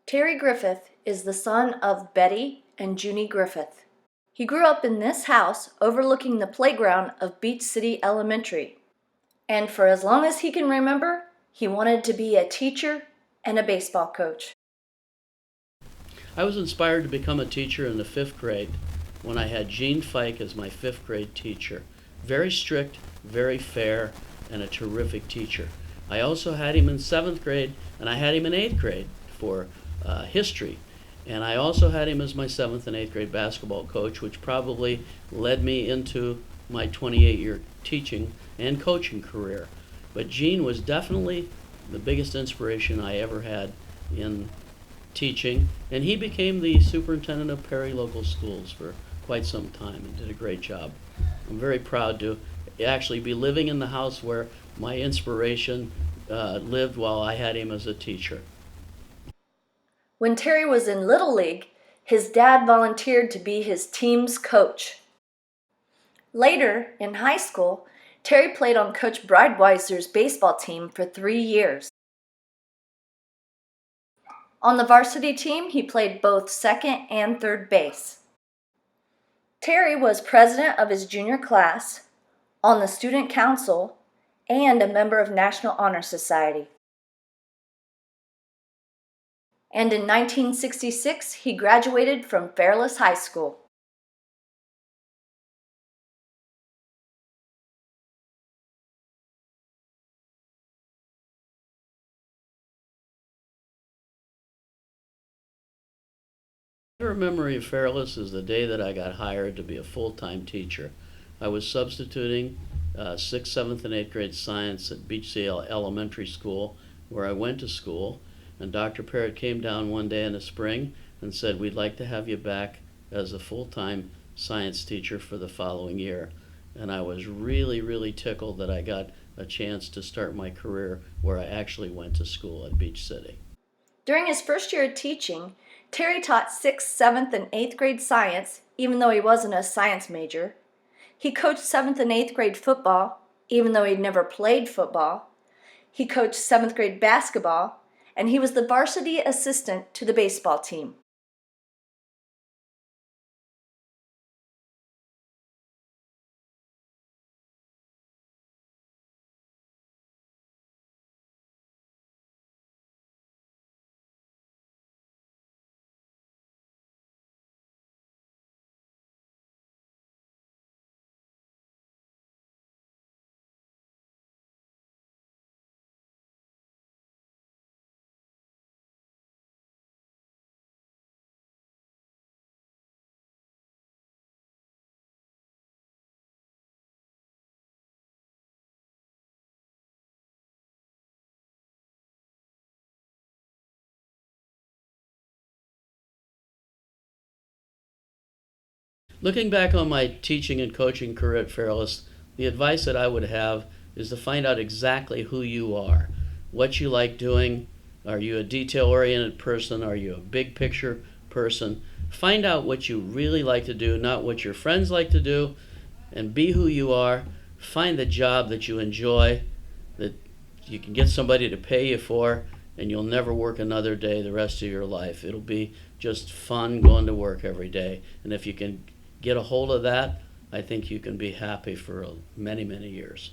Terry Griffith is the son of Betty and Junie Griffith. He grew up in this house overlooking the playground of Beach City Elementary. And for as long as he can remember, he wanted to be a teacher and a baseball coach. I was inspired to become a teacher in the 5th grade when I had Gene Fike as my 5th grade teacher. Very strict, very fair, and a terrific teacher. I also had him in 7th grade, and I had him in 8th grade for history. And I also had him as my 7th and 8th grade basketball coach, which probably led me into my 28-year teaching and coaching career. But Gene was definitely the biggest inspiration I ever had in teaching, and he became the superintendent of Perry local schools for quite some time and did a great job. I'm very proud to actually be living in the house where my inspiration lived while I had him as a teacher. When Terry was in Little League, his dad volunteered to be his team's coach. Later, in high school, Terry played on Coach Breidweiser's baseball team for 3 years. On the varsity team, he played both second and third base. Terry was president of his junior class, on the student council, and a member of National Honor Society. And in 1966, he graduated from Fairless High School. My favorite memory of Fairless is the day that I got hired to be a full-time teacher. I was substituting 6th, 7th, and 8th grade science at Beach City Elementary School, where I went to school, and Dr. Parrott came down one day in the spring and said, "We'd like to have you back as a full-time science teacher for the following year." And I was really, really tickled that I got a chance to start my career where I actually went to school at Beach City. During his first year of teaching, Terry taught 6th, 7th, and 8th grade science, even though he wasn't a science major. He coached 7th and 8th grade football, even though he'd never played football. He coached 7th grade basketball, and he was the varsity assistant to the baseball team. Looking back on my teaching and coaching career at Fairless, the advice that I would have is to find out exactly who you are, what you like doing. Are you a detail-oriented person? Are you a big picture person? Find out what you really like to do, not what your friends like to do, and be who you are. Find the job that you enjoy, that you can get somebody to pay you for, and you'll never work another day the rest of your life. It'll be just fun going to work every day. And if you can get a hold of that, I think you can be happy for many, many years.